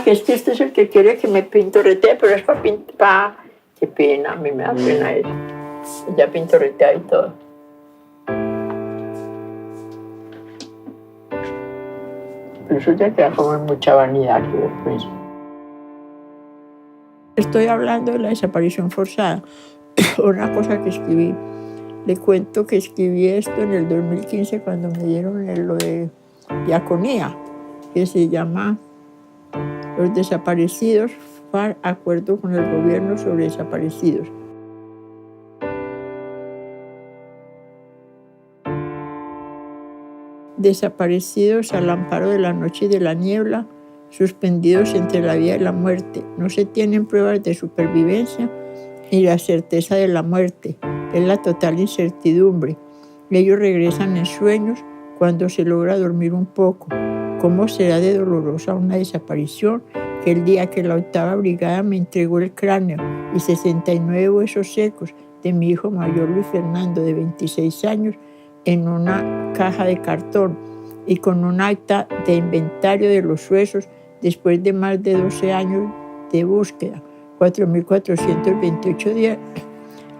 que este es el que quiere que me pintoretee, pero es para pintar. Qué pena, a mí me da pena eso. Ella pintoretea y todo. Pero eso ya queda como en mucha vanidad que después. Estoy hablando de la desaparición forzada. Una cosa que escribí. Le cuento que escribí esto en el 2015 cuando me dieron lo de diaconía, que se llama Los desaparecidos, FARC, acuerdo con el gobierno sobre desaparecidos. Desaparecidos al amparo de la noche y de la niebla, suspendidos entre la vida y la muerte. No se tienen pruebas de supervivencia ni la certeza de la muerte. Es la total incertidumbre. Ellos regresan en sueños cuando se logra dormir un poco. ¿Cómo será de dolorosa una desaparición que el día que la 8ª Brigada me entregó el cráneo y 69 huesos secos de mi hijo mayor Luis Fernando, de 26 años, en una caja de cartón y con un acta de inventario de los huesos después de más de 12 años de búsqueda, 4.428 días,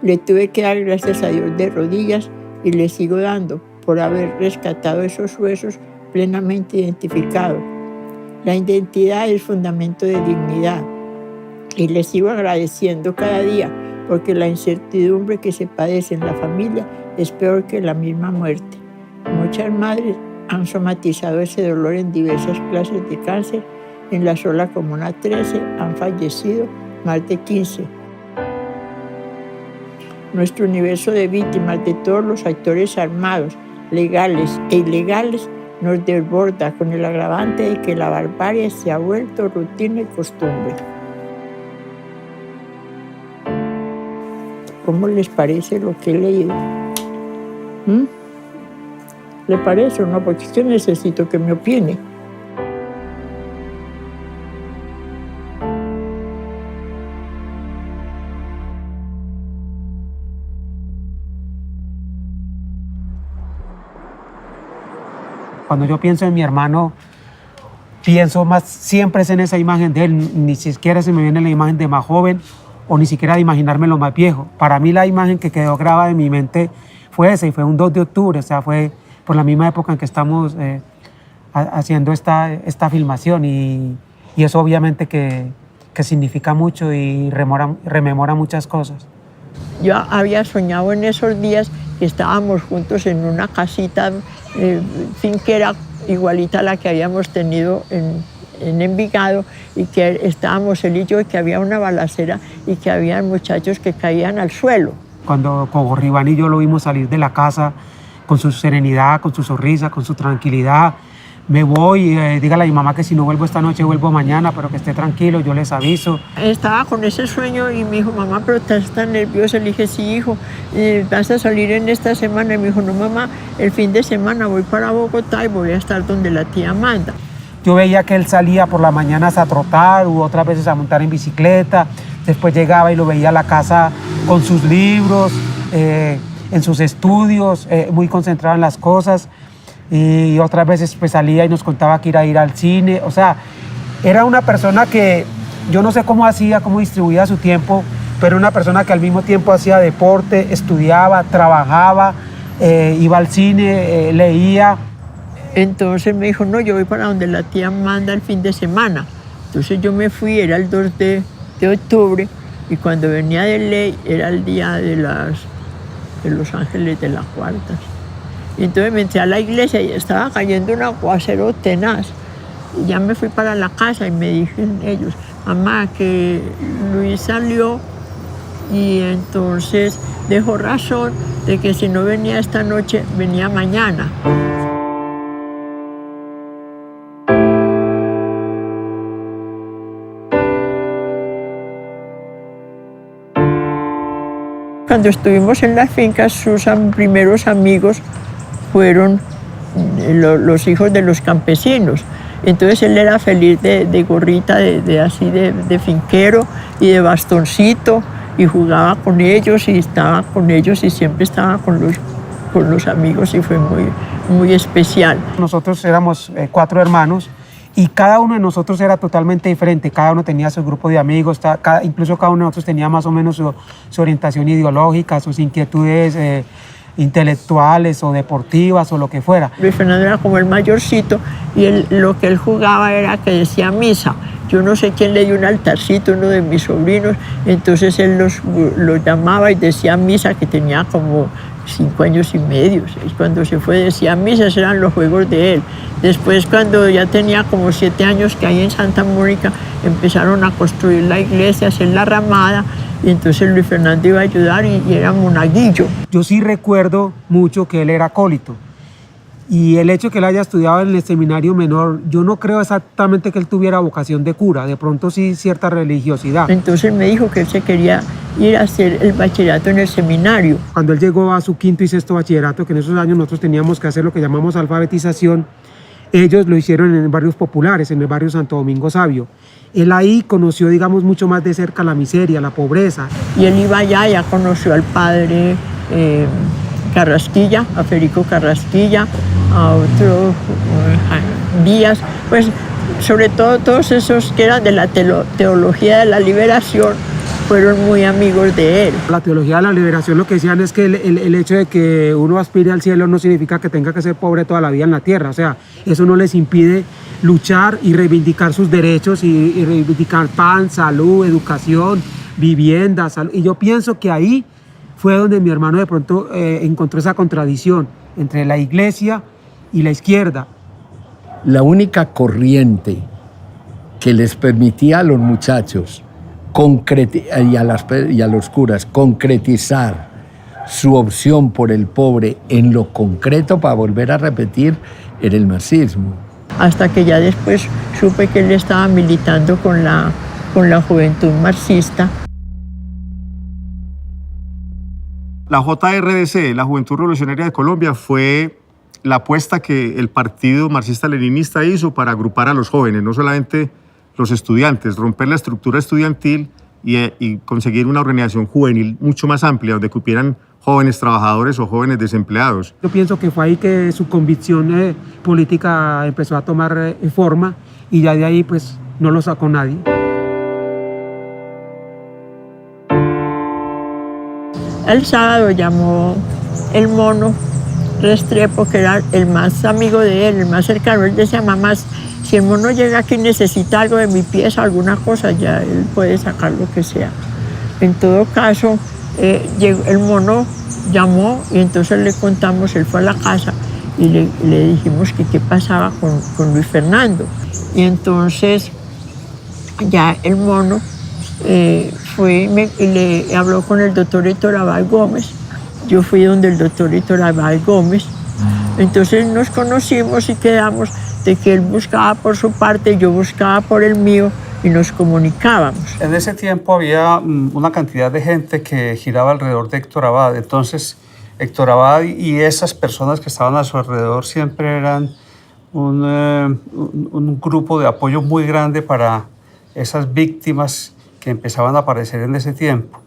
le tuve que dar gracias a Dios de rodillas y le sigo dando por haber rescatado esos huesos plenamente identificados. La identidad es fundamento de dignidad y le sigo agradeciendo cada día porque la incertidumbre que se padece en la familia es peor que la misma muerte. Muchas madres han somatizado ese dolor en diversas clases de cáncer. En la sola Comuna 13 han fallecido más de 15. Nuestro universo de víctimas de todos los actores armados, legales e ilegales, nos desborda con el agravante de que la barbarie se ha vuelto rutina y costumbre. ¿Cómo les parece lo que he leído? ¿Le parece o no? Porque yo necesito que me opine. Cuando yo pienso en mi hermano, pienso más siempre es en esa imagen de él. Ni siquiera se me viene la imagen de más joven o ni siquiera de imaginármelo más viejo. Para mí la imagen que quedó grabada en mi mente fue esa y fue un 2 de octubre, o sea, fue por la misma época en que estamos haciendo esta filmación y eso obviamente que significa mucho y rememora muchas cosas. Yo había soñado en esos días que estábamos juntos en una casita finquera igualita a la que habíamos tenido en Envigado y que estábamos él y yo y que había una balacera y que había muchachos que caían al suelo. Cuando Cogorribán y yo lo vimos salir de la casa con su serenidad, con su sonrisa, con su tranquilidad, me voy, dígale a mi mamá que si no vuelvo esta noche vuelvo mañana, pero que esté tranquilo, yo les aviso. Estaba con ese sueño y me dijo, mamá, pero estás tan nerviosa. Le dije, sí, hijo, vas a salir en esta semana. Y me dijo, no, mamá, el fin de semana voy para Bogotá y voy a estar donde la tía Amanda. Yo veía que él salía por las mañanas a trotar u otras veces a montar en bicicleta. Después llegaba y lo veía a la casa con sus libros, en sus estudios, muy concentrado en las cosas. Y otras veces pues salía y nos contaba que iba a ir al cine. O sea, era una persona que yo no sé cómo hacía, cómo distribuía su tiempo, pero una persona que al mismo tiempo hacía deporte, estudiaba, trabajaba, iba al cine, leía. Entonces me dijo, no, yo voy para donde la tía Amanda el fin de semana. Entonces yo me fui, era el 2 de octubre, y cuando venía de ley era el día de los ángeles de las cuartas. Y entonces me entré a la iglesia y estaba cayendo un aguacero tenaz. Y ya me fui para la casa y me dijeron ellos, mamá, que Luis salió y entonces dejó razón de que si no venía esta noche, venía mañana. Cuando estuvimos en las fincas, sus primeros amigos fueron los hijos de los campesinos. Entonces él era feliz de gorrita, de finquero y de bastoncito, y jugaba con ellos y estaba con ellos y siempre estaba con los amigos y fue muy, muy especial. Nosotros éramos 4 hermanos Y cada uno de nosotros era totalmente diferente, cada uno tenía su grupo de amigos, incluso cada uno de nosotros tenía más o menos su orientación ideológica, sus inquietudes intelectuales o deportivas o lo que fuera. Luis Fernando era como el mayorcito y lo que él jugaba era que decía misa. Yo no sé quién le dio un altarcito, uno de mis sobrinos, entonces él los llamaba y decía misa, que tenía como 5 años y medio. Y cuando se fue decía misa, esos eran los juegos de él. Después, cuando ya tenía como 7 años, que ahí en Santa Mónica empezaron a construir la iglesia, hacer la ramada, y entonces Luis Fernando iba a ayudar y era monaguillo. Yo sí recuerdo mucho que él era acólito. Y el hecho de que él haya estudiado en el seminario menor, yo no creo exactamente que él tuviera vocación de cura, de pronto sí cierta religiosidad. Entonces me dijo que él se quería ir a hacer el bachillerato en el seminario. Cuando él llegó a su 5º y 6º bachillerato, que en esos años nosotros teníamos que hacer lo que llamamos alfabetización, ellos lo hicieron en barrios populares, en el barrio Santo Domingo Sabio. Él ahí conoció, digamos, mucho más de cerca la miseria, la pobreza. Y él iba allá, ya conoció al padre Carrasquilla, a Federico Carrasquilla, a otro Díaz, pues sobre todo todos esos que eran de la teología de la liberación, fueron muy amigos de él. La teología de la liberación lo que decían es que el hecho de que uno aspire al cielo no significa que tenga que ser pobre toda la vida en la tierra, o sea, eso no les impide luchar y reivindicar sus derechos y reivindicar pan, salud, educación, vivienda, salud. Y yo pienso que ahí fue donde mi hermano de pronto encontró esa contradicción entre la iglesia y la izquierda. La única corriente que les permitía a los muchachos y a los curas concretizar su opción por el pobre en lo concreto, para volver a repetir, era el marxismo. Hasta que ya después supe que él estaba militando con la juventud marxista. La JRDC, la Juventud Revolucionaria de Colombia, fue la apuesta que el Partido Marxista-Leninista hizo para agrupar a los jóvenes, no solamente los estudiantes, romper la estructura estudiantil y conseguir una organización juvenil mucho más amplia, donde cupieran jóvenes trabajadores o jóvenes desempleados. Yo pienso que fue ahí que su convicción política empezó a tomar forma y ya de ahí pues no lo sacó nadie. El sábado llamó el mono Restrepo, que era el más amigo de él, el más cercano. Él decía: mamá, si el mono llega aquí y necesita algo de mi pieza, alguna cosa, ya él puede sacar lo que sea. En todo caso, el mono llamó y entonces le contamos, él fue a la casa y le dijimos que qué pasaba con Luis Fernando. Y entonces ya el mono fue y le habló con el doctor Héctor Abad Gómez. Yo fui donde el doctor Héctor Abad Gómez. Entonces nos conocimos y quedamos de que él buscaba por su parte, yo buscaba por el mío y nos comunicábamos. En ese tiempo había una cantidad de gente que giraba alrededor de Héctor Abad. Entonces, Héctor Abad y esas personas que estaban a su alrededor siempre eran un grupo de apoyo muy grande para esas víctimas que empezaban a aparecer en ese tiempo.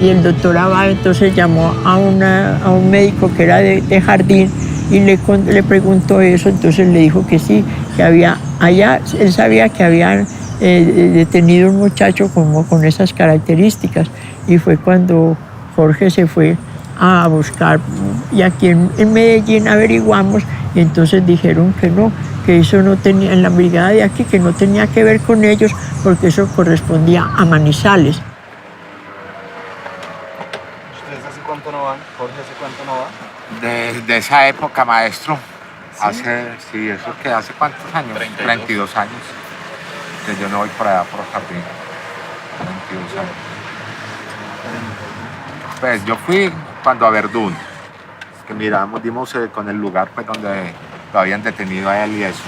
Y el doctor Abad entonces llamó a un médico que era de jardín y le preguntó eso. Entonces le dijo que sí, que había allá, él sabía que habían detenido un muchacho con esas características. Y fue cuando Jorge se fue a buscar. Y aquí en Medellín averiguamos y entonces dijeron que no, que eso no tenía, en la brigada de aquí, que no tenía que ver con ellos porque eso correspondía a Manizales. ¿Cuánto no van? Jorge, ¿hace cuánto no va? Desde esa época, maestro. ¿Sí? Eso que hace cuántos años? 32 años. Que yo no voy por allá por el jardín. 22 años. Pues yo fui cuando a Verdún, que miramos, dimos con el lugar pues donde lo habían detenido a él y eso.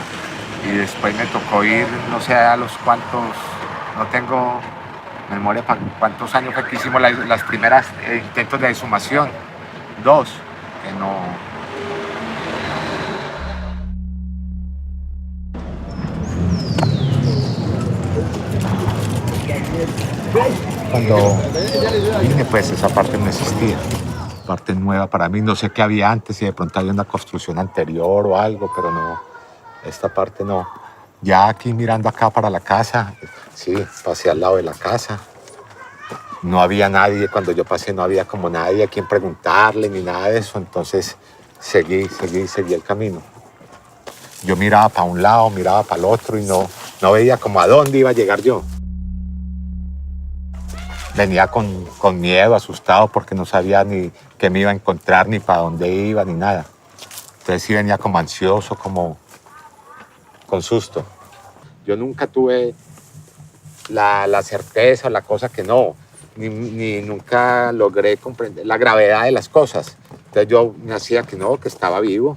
Y después me tocó ir, no sé a los cuantos, no tengo memoria para cuántos años fue que hicimos las primeras intentos de exhumación. 2, que no. Cuando vine, pues esa parte no existía. Parte nueva para mí, no sé qué había antes, si de pronto había una construcción anterior o algo, pero no, esta parte no. Ya aquí mirando acá para la casa, sí, pasé al lado de la casa. No había nadie, cuando yo pasé no había como nadie a quien preguntarle ni nada de eso, entonces seguí el camino. Yo miraba para un lado, miraba para el otro y no veía como a dónde iba a llegar yo. Venía con miedo, asustado, porque no sabía ni qué me iba a encontrar, ni para dónde iba, ni nada. Entonces sí venía como ansioso, como con susto. Yo nunca tuve la certeza, la cosa que no, ni nunca logré comprender la gravedad de las cosas. Entonces yo me hacía que no, que estaba vivo,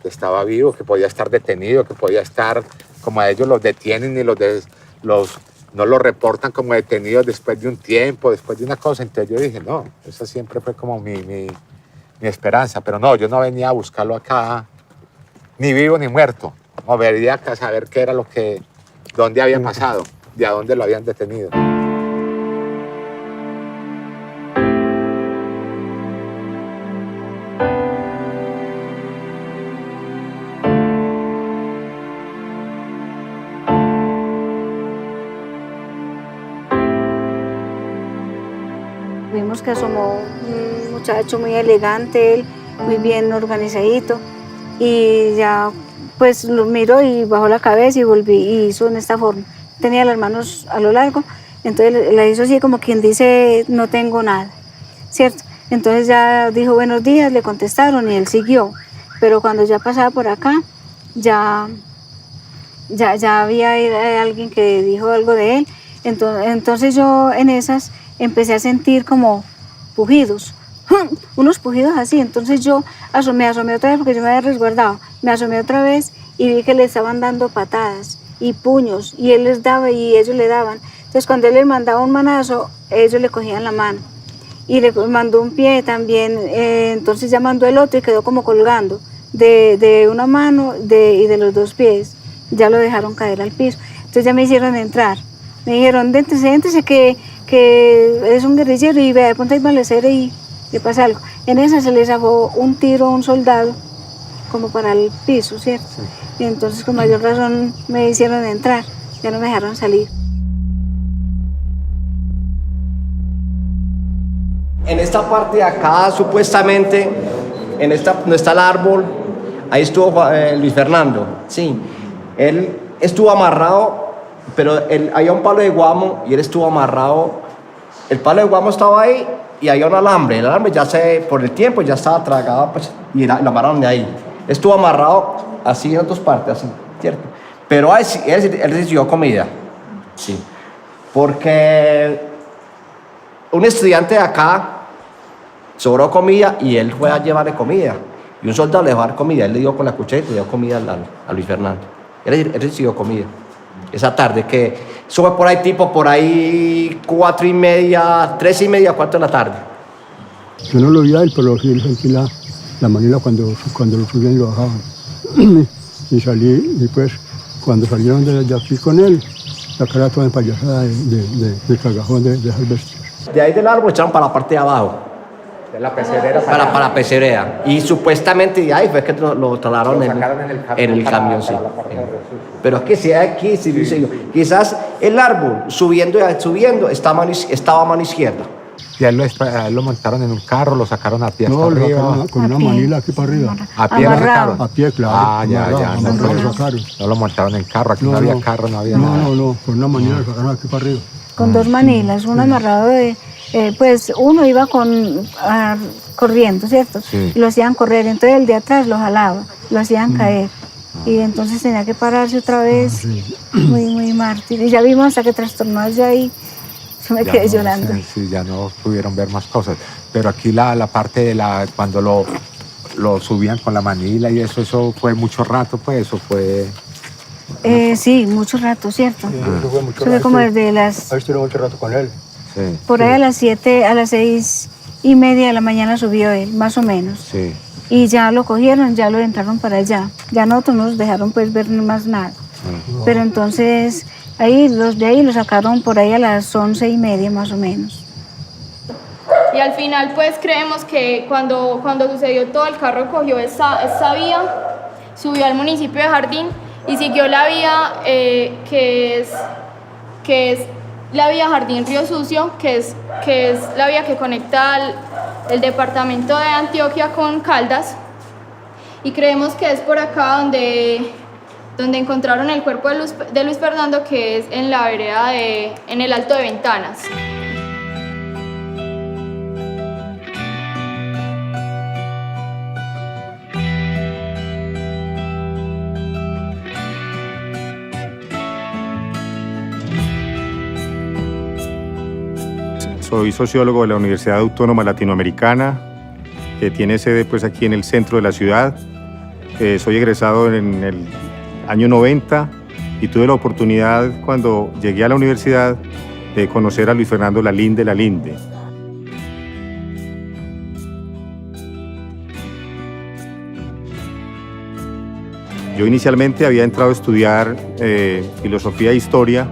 que podía estar detenido, que podía estar, como a ellos los detienen y no lo reportan como detenidos después de un tiempo, después de una cosa. Entonces yo dije, no, esa siempre fue como mi esperanza. Pero no, yo no venía a buscarlo acá, ni vivo ni muerto. No, venía acá a saber qué era dónde había pasado, de a dónde lo habían detenido. Vimos que asomó un muchacho muy elegante, él, muy bien organizadito, y ya pues lo miró y bajó la cabeza y volví y hizo en esta forma. Tenía las manos a lo largo, entonces la hizo así como quien dice, no tengo nada, ¿cierto? Entonces ya dijo buenos días, le contestaron y él siguió, pero cuando ya pasaba por acá, ya había alguien que dijo algo de él, entonces yo en esas empecé a sentir como pujidos, unos pujidos así. Entonces yo me asomé otra vez porque yo me había resguardado. Me asomé otra vez y vi que le estaban dando patadas y puños y él les daba y ellos le daban. Entonces cuando él les mandaba un manazo, ellos le cogían la mano y le mandó un pie también. Entonces ya mandó el otro y quedó como colgando de una mano y de los 2 pies. Ya lo dejaron caer al piso. Entonces ya me hicieron entrar. Me dijeron, siéntese que es un guerrillero y vea, de pronto hay balacera y le pasa algo. En esa se le zafó un tiro a un soldado como para el piso, ¿cierto? Sí. Y entonces con mayor razón me hicieron entrar, ya no me dejaron salir. En esta parte de acá, supuestamente, no está el árbol, ahí estuvo Luis Fernando, sí. Él estuvo amarrado, pero había un palo de guamo y él estuvo amarrado. El palo de guamo estaba ahí y había un alambre. El alambre por el tiempo ya estaba tragado, pues, y lo amarraron de ahí. Estuvo amarrado así en 2 partes, así, ¿cierto? Pero él recibió comida, sí. Porque un estudiante de acá sobró comida y él fue a llevarle comida. Y un soldado le dejó dar comida. Él le dio con la cuchara y le dio comida a Luis Fernando. Él recibió comida. Esa tarde, que sube por ahí 4:30, 3:30, 4 de la tarde. Yo no lo vi a él, pero sí sentí la manera cuando lo subían y lo bajaban. Y salí, y pues cuando salieron de aquí con él, la cara toda empayasada de cagajón de esas bestias. De ahí del árbol echaron para la parte de abajo. De la pecerera para la pecerera. Y supuestamente de ahí fue que lo trasladaron en el camión, sí. Pero es que si aquí, quizás el árbol subiendo estaba a mano izquierda. Y a él lo montaron en un carro, lo sacaron a pie hasta arriba. Arriba. Con una manila aquí para arriba. ¿A pie lo sacaron? A pie, claro. Ah, ya. No lo montaron en carro, aquí no había carro, no había nada. No, con una manila lo sacaron aquí para arriba. Con 2 manilas, uno amarrado pues uno iba corriendo, ¿cierto? Sí. Y lo hacían correr, entonces el de atrás lo jalaba, lo hacían caer. Y entonces tenía que pararse otra vez, muy mártir. Y ya vimos hasta que trastornó allá y yo me quedé llorando. Sí, ya no pudieron ver más cosas. Pero aquí la parte de cuando lo subían con la manila y eso fue mucho rato, pues eso fue... Sí, mucho rato, ¿cierto? Sí, eso fue mucho Eso fue rato. como desde las... Ahí estuve mucho rato con él. Sí, Por ahí a las 7, a las 6:30 de la mañana subió él, más o menos. sí. Y ya lo cogieron, ya lo entraron para allá. Ya nosotros no nos dejaron pues ver más nada. Pero entonces ahí los de ahí lo sacaron por ahí a las 11:30 más o menos. Y al final pues creemos que cuando sucedió todo, el carro cogió esta vía, subió al municipio de Jardín y siguió la vía que es la vía Jardín Río Sucio, que es la vía que conecta el departamento de Antioquia con Caldas, y creemos que es por acá donde encontraron el cuerpo de Luis Fernando, que es en la vereda en el Alto de Ventanas. Soy sociólogo de la Universidad Autónoma Latinoamericana, que tiene sede pues aquí en el centro de la ciudad. Soy egresado en el año 90 y tuve la oportunidad cuando llegué a la universidad de conocer a Luis Fernando Lalinde. Yo inicialmente había entrado a estudiar filosofía e historia.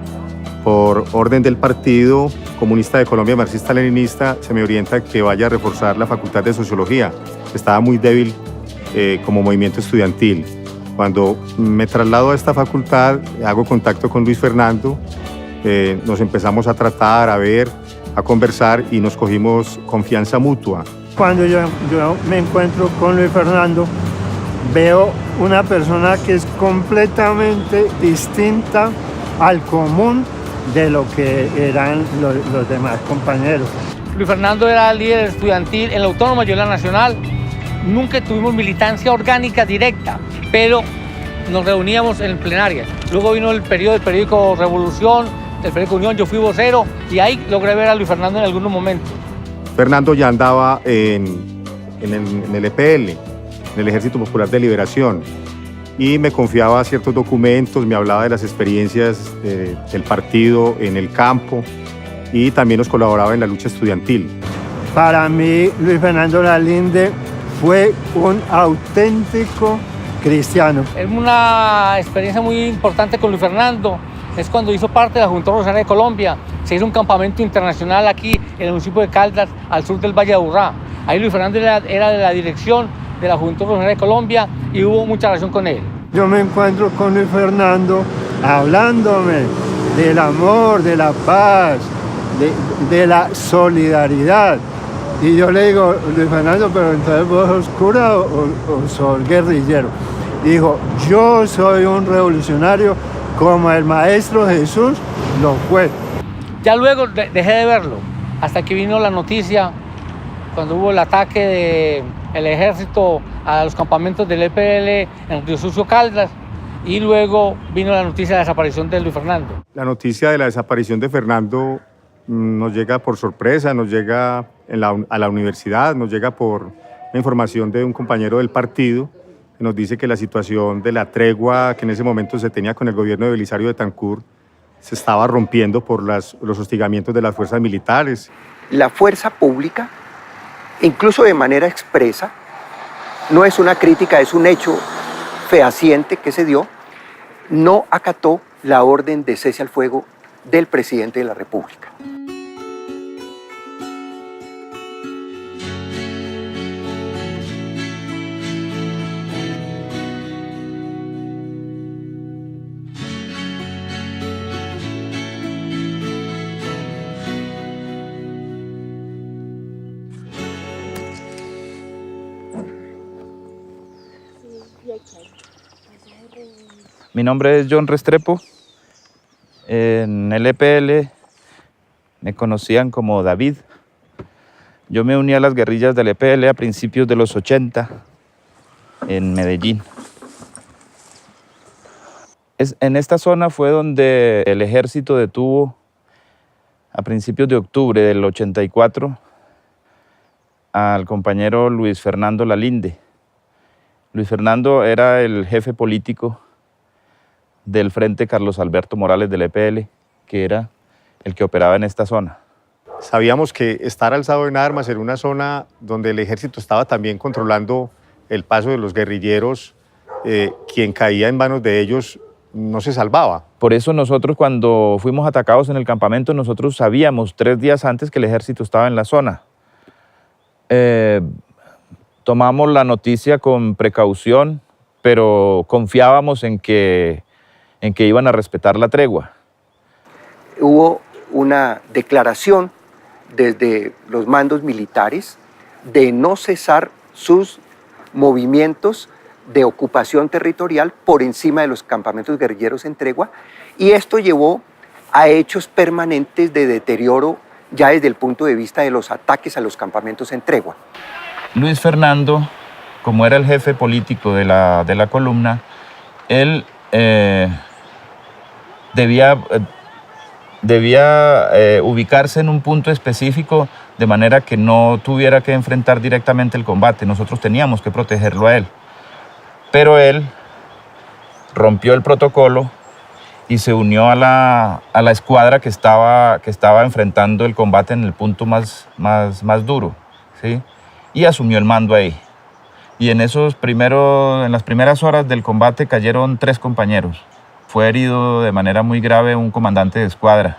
Por orden del Partido Comunista de Colombia Marxista-Leninista, se me orienta que vaya a reforzar la Facultad de Sociología. Estaba muy débil como movimiento estudiantil. Cuando me traslado a esta facultad, hago contacto con Luis Fernando, nos empezamos a tratar, a ver, a conversar y nos cogimos confianza mutua. Cuando yo me encuentro con Luis Fernando, veo una persona que es completamente distinta al común de lo que eran los demás compañeros. Luis Fernando era líder estudiantil en la Autónoma y en la Nacional. Nunca tuvimos militancia orgánica directa, pero nos reuníamos en plenaria. Luego vino el periodo del periódico Revolución, del periódico Unión, yo fui vocero y ahí logré ver a Luis Fernando en algunos momentos. Fernando ya andaba en el EPL, en el Ejército Popular de Liberación, y me confiaba ciertos documentos, me hablaba de las experiencias del partido en el campo y también nos colaboraba en la lucha estudiantil. Para mí, Luis Fernando Lalinde fue un auténtico cristiano. Es una experiencia muy importante con Luis Fernando. Es cuando hizo parte de la Juventud Revolucionaria de Colombia. Se hizo un campamento internacional aquí en el municipio de Caldas, al sur del Valle de Aburrá. Ahí Luis Fernando era de la dirección de la Juventud Revolucionaria de Colombia y hubo mucha relación con él. Yo me encuentro con Luis Fernando hablándome del amor, de la paz, de la solidaridad. Y yo le digo, Luis Fernando, pero entonces vos sos cura o sos guerrillero. Dijo, yo soy un revolucionario como el Maestro Jesús lo fue. Ya luego dejé de verlo, hasta que vino la noticia, cuando hubo el ataque del ejército a los campamentos del EPL en Río Sucio, Caldas, y luego vino la noticia de la desaparición de Luis Fernando. La noticia de la desaparición de Fernando nos llega por sorpresa, nos llega a la universidad, nos llega por la información de un compañero del partido que nos dice que la situación de la tregua que en ese momento se tenía con el gobierno de Belisario Betancur se estaba rompiendo por los hostigamientos de las fuerzas militares. La fuerza pública, incluso de manera expresa, no es una crítica, es un hecho fehaciente que se dio, no acató la orden de cese al fuego del presidente de la República. Mi nombre es John Restrepo. En el EPL me conocían como David. Yo me uní a las guerrillas del EPL a principios de los 80 en Medellín. En esta zona fue donde el ejército detuvo a principios de octubre del 84 al compañero Luis Fernando Lalinde. Luis Fernando era el jefe político del Frente Carlos Alberto Morales del EPL, que era el que operaba en esta zona. Sabíamos que estar alzado en armas en una zona donde el ejército estaba también controlando el paso de los guerrilleros, quien caía en manos de ellos no se salvaba. Por eso nosotros, cuando fuimos atacados en el campamento, nosotros sabíamos 3 días antes que el ejército estaba en la zona. Tomamos la noticia con precaución, pero confiábamos en que iban a respetar la tregua. Hubo una declaración desde los mandos militares de no cesar sus movimientos de ocupación territorial por encima de los campamentos guerrilleros en tregua, y esto llevó a hechos permanentes de deterioro ya desde el punto de vista de los ataques a los campamentos en tregua. Luis Fernando, como era el jefe político de la columna, él debía ubicarse en un punto específico de manera que no tuviera que enfrentar directamente el combate. Nosotros teníamos que protegerlo a él. Pero él rompió el protocolo y se unió a la escuadra que estaba enfrentando el combate en el punto más duro, ¿sí? Y asumió el mando ahí. Y en las primeras horas del combate cayeron 3 compañeros. Fue herido de manera muy grave un comandante de escuadra.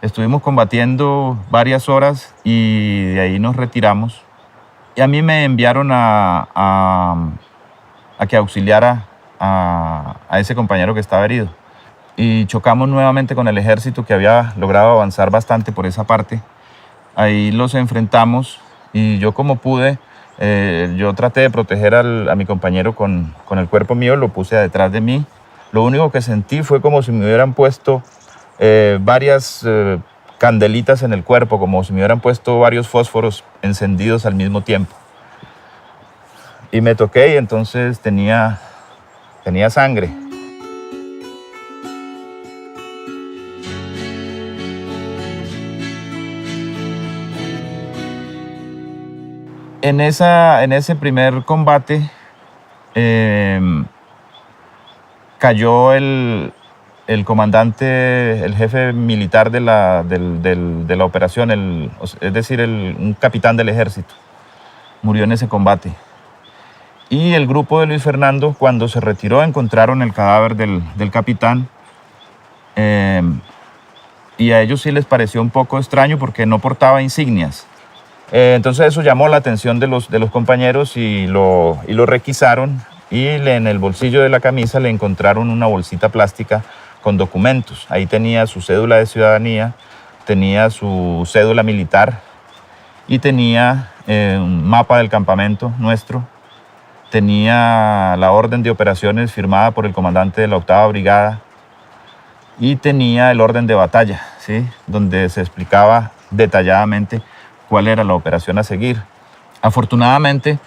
Estuvimos combatiendo varias horas y de ahí nos retiramos. Y a mí me enviaron a que auxiliara a ese compañero que estaba herido. Y chocamos nuevamente con el ejército, que había logrado avanzar bastante por esa parte. Ahí los enfrentamos y yo, como pude, yo traté de proteger a mi compañero con el cuerpo mío, lo puse detrás de mí. Lo único que sentí fue como si me hubieran puesto varias candelitas en el cuerpo, como si me hubieran puesto varios fósforos encendidos al mismo tiempo. Y me toqué y entonces tenía sangre. En ese primer combate cayó el comandante, el jefe militar de la operación, es decir, un capitán del ejército. Murió en ese combate. Y el grupo de Luis Fernando, cuando se retiró, encontraron el cadáver del capitán. Y a ellos sí les pareció un poco extraño porque no portaba insignias. Entonces eso llamó la atención de los compañeros y lo requisaron, y en el bolsillo de la camisa le encontraron una bolsita plástica con documentos. Ahí tenía su cédula de ciudadanía, tenía su cédula militar y tenía un mapa del campamento nuestro. Tenía la orden de operaciones firmada por el comandante de la 8ª Brigada y tenía el orden de batalla, ¿sí? Donde se explicaba detalladamente cuál era la operación a seguir. Afortunadamente,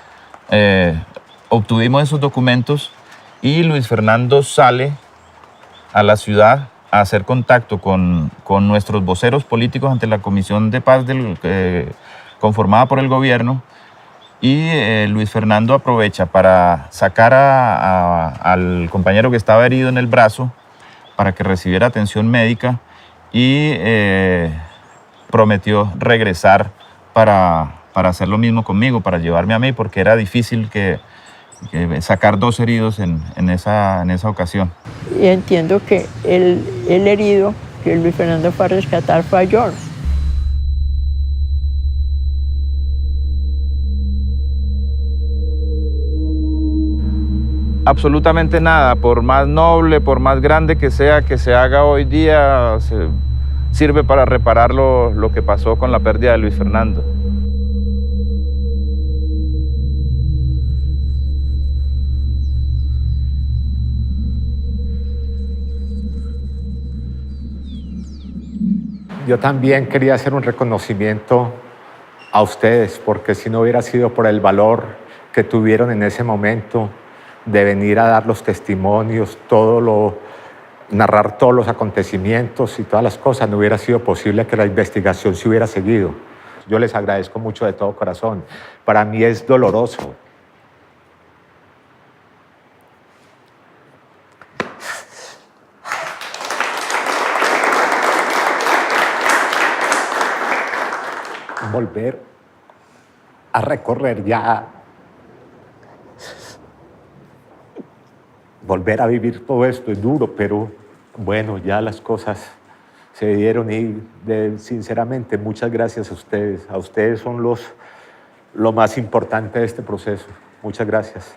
obtuvimos esos documentos y Luis Fernando sale a la ciudad a hacer contacto con nuestros voceros políticos ante la Comisión de Paz conformada por el gobierno. Y Luis Fernando aprovecha para sacar al compañero que estaba herido en el brazo para que recibiera atención médica y prometió regresar para hacer lo mismo conmigo, para llevarme a mí, porque era difícil sacar 2 heridos en esa ocasión. Y entiendo que el herido que Luis Fernando fue a rescatar fue a John. Absolutamente nada, por más noble, por más grande que se haga hoy día, sirve para reparar lo que pasó con la pérdida de Luis Fernando. Yo también quería hacer un reconocimiento a ustedes, porque si no hubiera sido por el valor que tuvieron en ese momento de venir a dar los testimonios, narrar todos los acontecimientos y todas las cosas, no hubiera sido posible que la investigación se hubiera seguido. Yo les agradezco mucho de todo corazón. Para mí es doloroso. Volver a recorrer ya, volver a vivir todo esto es duro, pero bueno, ya las cosas se dieron y sinceramente muchas gracias a ustedes. A ustedes son lo más importante de este proceso. Muchas gracias.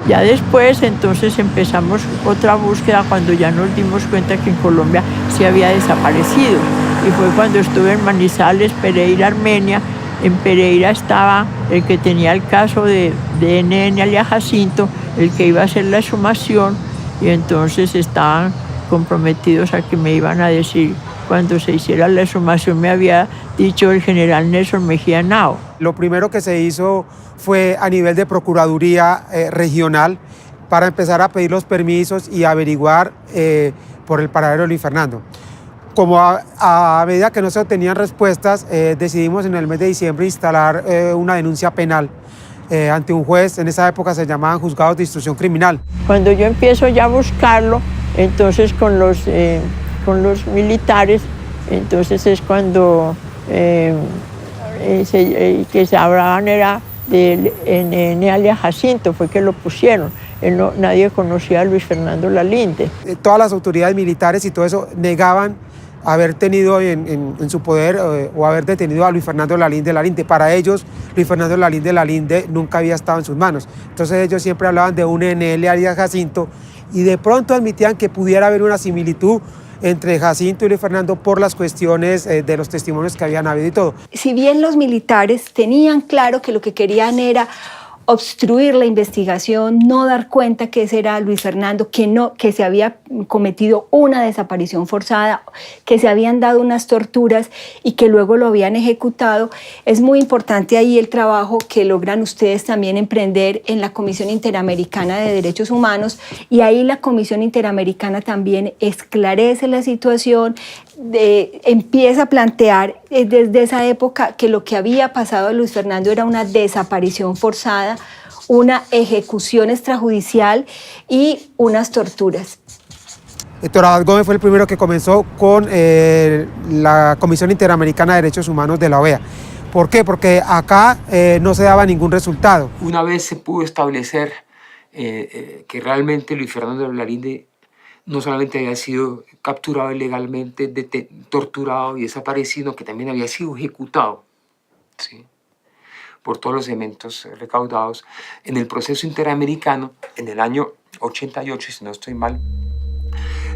Ya después, entonces, empezamos otra búsqueda cuando ya nos dimos cuenta que en Colombia se había desaparecido. Y fue cuando estuve en Manizales, Pereira, Armenia. En Pereira estaba el que tenía el caso de NN alias Jacinto, el que iba a hacer la exhumación, y entonces estaban comprometidos a que me iban a decir cuando se hiciera la exhumación, me había dicho el general Nelson Mejía Henao. Lo primero que se hizo fue a nivel de Procuraduría regional para empezar a pedir los permisos y averiguar por el paradero de Luis Fernando. Como a medida que no se obtenían respuestas, decidimos en el mes de diciembre instalar una denuncia penal ante un juez. En esa época se llamaban juzgados de instrucción criminal. Cuando yo empiezo ya a buscarlo, entonces con los militares, entonces es cuando que se hablaban era del NN alias Jacinto, fue que lo pusieron. Nadie conocía a Luis Fernando Lalinde. Todas las autoridades militares y todo eso negaban haber tenido en su poder o haber detenido a Luis Fernando Lalinde. Para ellos, Luis Fernando Lalinde nunca había estado en sus manos. Entonces ellos siempre hablaban de un NL alias Jacinto y de pronto admitían que pudiera haber una similitud entre Jacinto y Luis Fernando por las cuestiones de los testimonios que habían habido y todo. Si bien los militares tenían claro que lo que querían era obstruir la investigación, no dar cuenta que ese era Luis Fernando, que se había cometido una desaparición forzada, que se habían dado unas torturas y que luego lo habían ejecutado. Es muy importante ahí el trabajo que logran ustedes también emprender en la Comisión Interamericana de Derechos Humanos, y ahí la Comisión Interamericana también esclarece la situación, empieza a plantear desde esa época que lo que había pasado a Luis Fernando era una desaparición forzada, una ejecución extrajudicial y unas torturas. Héctor Abad Gómez fue el primero que comenzó con la Comisión Interamericana de Derechos Humanos de la OEA. ¿Por qué? Porque acá no se daba ningún resultado. Una vez se pudo establecer que realmente Luis Fernando Lalinde no solamente había sido capturado ilegalmente, torturado y desaparecido, sino que también había sido ejecutado, ¿sí?, por todos los elementos recaudados en el proceso interamericano. En el año 88, si no estoy mal,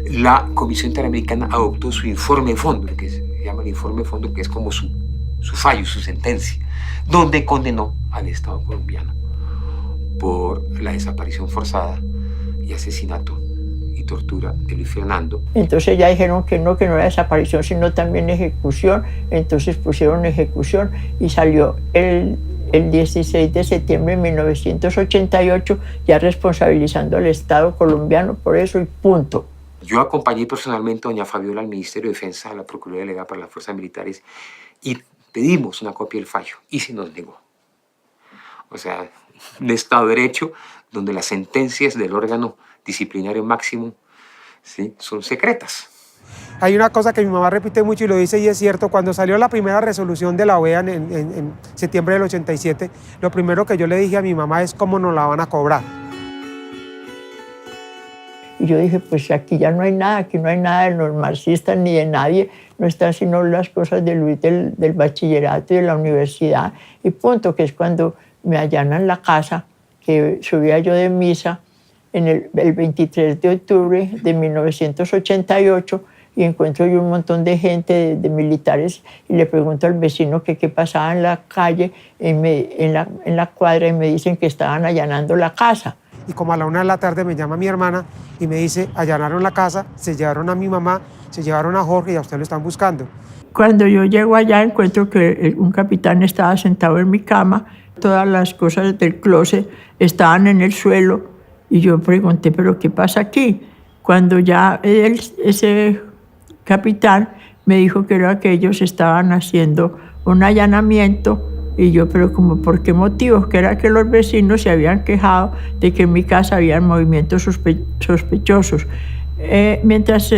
la Comisión Interamericana adoptó su informe de fondo, lo que se llama el informe de fondo, que es como su fallo, su sentencia, donde condenó al Estado colombiano por la desaparición forzada y asesinato y tortura de Luis Fernando. Entonces ya dijeron que no era desaparición, sino también ejecución. Entonces pusieron ejecución y salió el 16 de septiembre de 1988, ya responsabilizando al Estado colombiano por eso y punto. Yo acompañé personalmente a doña Fabiola al Ministerio de Defensa, a la Procuraduría Delegada para las Fuerzas Militares, y pedimos una copia del fallo y se nos negó. O sea, un Estado de Derecho donde las sentencias del órgano disciplinario máximo, ¿sí?, son secretas. Hay una cosa que mi mamá repite mucho y lo dice y es cierto: cuando salió la primera resolución de la OEA en septiembre del 87, lo primero que yo le dije a mi mamá es cómo nos la van a cobrar. Y yo dije, pues aquí ya no hay nada, aquí no hay nada de los marxistas ni de nadie, no están sino las cosas de Luis del bachillerato y de la universidad, y punto, que es cuando me allanan la casa, que subía yo de misa el 23 de octubre de 1988, y encuentro yo un montón de gente, de militares, y le pregunto al vecino que qué pasaba en la calle, en la cuadra, y me dicen que estaban allanando la casa. Y como a la 1 de la tarde me llama mi hermana y me dice: allanaron la casa, se llevaron a mi mamá, se llevaron a Jorge y a usted lo están buscando. Cuando yo llego allá encuentro que un capitán estaba sentado en mi cama, todas las cosas del closet estaban en el suelo, y yo pregunté, ¿pero qué pasa aquí? Cuando ya ese capitán Me dijo que era que ellos estaban haciendo un allanamiento y yo, pero como, ¿por qué motivos? Que era que los vecinos se habían quejado de que en mi casa había movimientos sospechosos. Mientras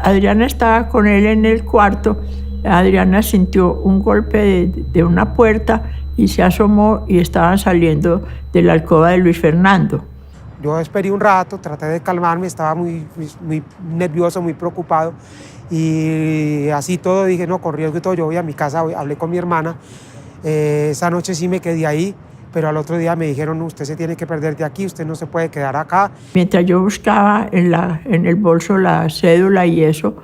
Adriana estaba con él en el cuarto, Adriana sintió un golpe de una puerta y se asomó y estaban saliendo de la alcoba de Luis Fernando. Yo esperé un rato, traté de calmarme, estaba muy nervioso, muy preocupado y así todo dije, no, con riesgo y todo, yo voy a mi casa, hablé con mi hermana. Esa noche sí me quedé ahí, pero al otro día me dijeron, usted se tiene que perder de aquí, usted no se puede quedar acá. Mientras yo buscaba en el bolso la cédula y eso,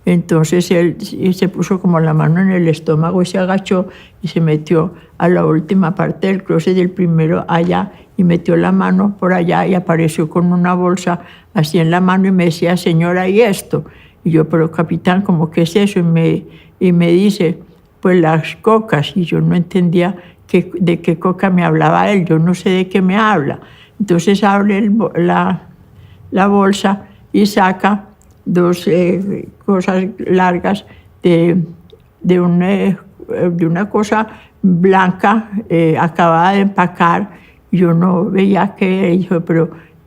entonces él se puso como la mano en el estómago y se agachó y se metió a la última parte del closet del primero allá y metió la mano por allá y apareció con una bolsa así en la mano y me decía, señora, ¿y esto? Y yo, pero capitán, ¿cómo qué es eso? Y me dice, pues las cocas. Y yo no entendía de qué coca me hablaba él, yo no sé de qué me habla. Entonces abre la bolsa y saca dos cosas largas de una cosa blanca acabada de empacar. Yo no veía qué, y dijo,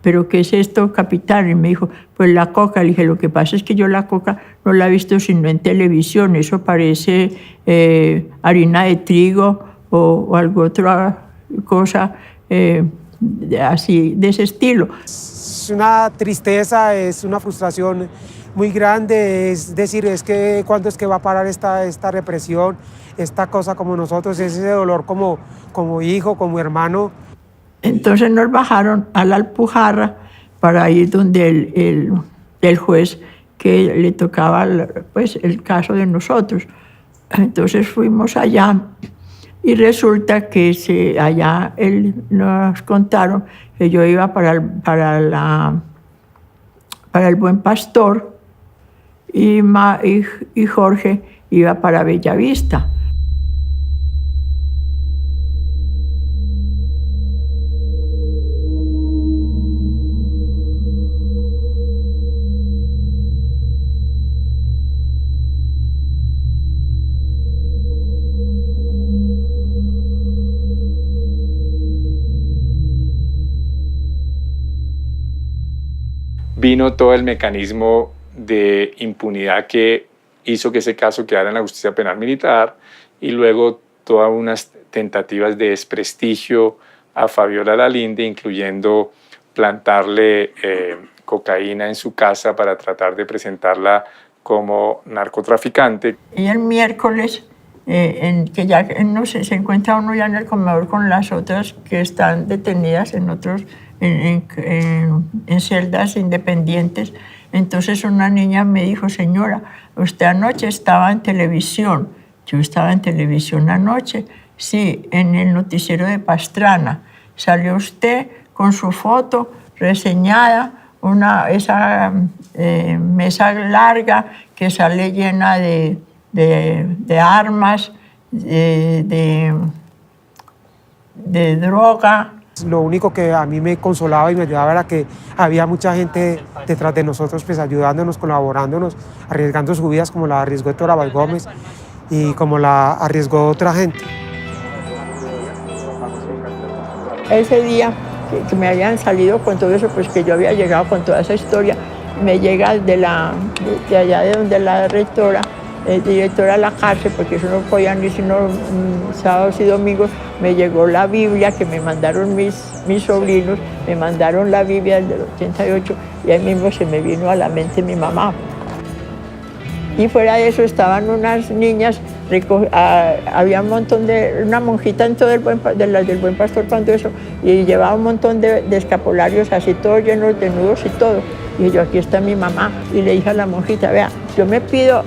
pero ¿qué es esto, capitán? Y me dijo, pues la coca. Le dije, lo que pasa es que yo la coca no la he visto sino en televisión, eso parece harina de trigo o alguna otra cosa así, de ese estilo. Es una tristeza, es una frustración muy grande, es decir, es que ¿cuándo es que va a parar esta represión, esta cosa como nosotros, ese dolor como hijo, como hermano? Entonces nos bajaron a la Alpujarra para ir donde el juez que le tocaba pues, el caso de nosotros. Entonces fuimos allá y resulta que allá nos contaron que yo iba para el Buen Pastor y Jorge iba para Bellavista. Vino todo el mecanismo de impunidad que hizo que ese caso quedara en la justicia penal militar y luego todas unas tentativas de desprestigio a Fabiola Lalinde, incluyendo plantarle cocaína en su casa para tratar de presentarla como narcotraficante. Y el miércoles, que ya no sé, se encuentra uno ya en el comedor con las otras que están detenidas en celdas independientes. Entonces una niña me dijo, señora, usted anoche estaba en televisión. Yo estaba en televisión anoche. Sí, en el noticiero de Pastrana. Salió usted con su foto reseñada, esa mesa larga que sale llena de armas, de droga. Lo único que a mí me consolaba y me ayudaba era que había mucha gente detrás de nosotros, pues ayudándonos, colaborándonos, arriesgando sus vidas como la arriesgó Héctor Abad Gómez y como la arriesgó otra gente. Ese día que me habían salido con todo eso, pues que yo había llegado con toda esa historia, me llega de allá de donde la rectora, directora de la cárcel, porque eso no podían ir sino sábados y domingos, me llegó la Biblia que me mandaron mis sobrinos, me mandaron la Biblia del 88 y ahí mismo se me vino a la mente mi mamá. Y fuera de eso estaban unas niñas, había un montón una monjita en todo de las del Buen Pastor cuando eso, y llevaba un montón de escapularios así todos llenos de nudos y todo. Y yo, aquí está mi mamá. Y le dije a la monjita, vea, yo me pido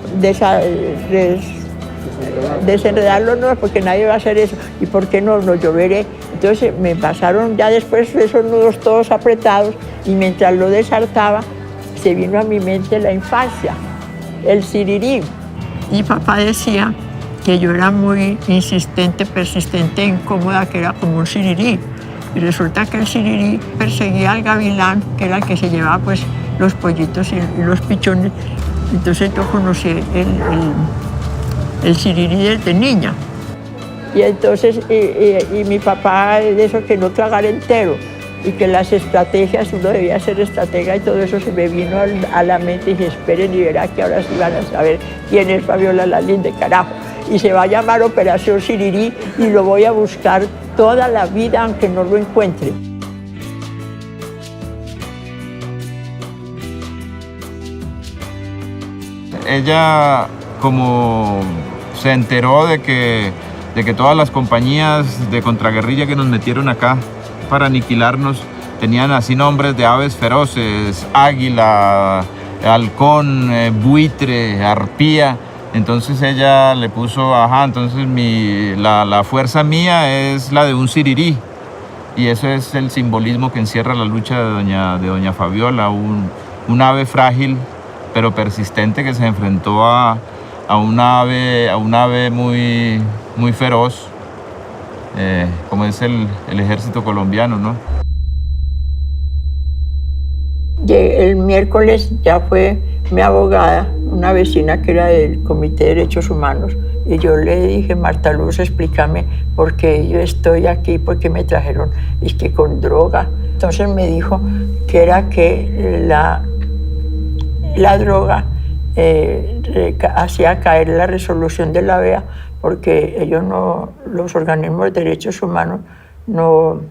desenredar los nudos porque nadie va a hacer eso. ¿Y por qué no? No, yo veré. Entonces me pasaron ya después esos nudos todos apretados y mientras lo deshartaba se vino a mi mente la infancia, el sirirí. Mi papá decía que yo era muy insistente, persistente, incómoda, que era como un sirirí. Y resulta que el sirirí perseguía al gavilán, que era el que se llevaba pues los pollitos y los pichones, Entonces yo conocí el sirirí desde niña. Y entonces, y mi papá de eso que no tragar entero, y que las estrategias, uno debía ser estratega y todo eso se me vino a la mente y dije, esperen y verá que ahora sí van a saber quién es Fabiola Lalinde, carajo. Y se va a llamar Operación Sirirí y lo voy a buscar toda la vida aunque no lo encuentre. Ella, como se enteró de que todas las compañías de contraguerrilla que nos metieron acá para aniquilarnos tenían así nombres de aves feroces: águila, halcón, buitre, arpía. Entonces ella le puso, entonces la fuerza mía es la de un sirirí. Y eso es el simbolismo que encierra la lucha de doña Fabiola, un ave frágil pero persistente que se enfrentó a una ave muy, muy feroz, como es el ejército colombiano, ¿no? El miércoles ya fue mi abogada, una vecina que era del Comité de Derechos Humanos, y yo le dije, Marta Luz, explícame por qué yo estoy aquí, por qué me trajeron y que con droga. Entonces me dijo que era que la droga hacía caer la resolución de la OEA, porque los organismos de derechos humanos no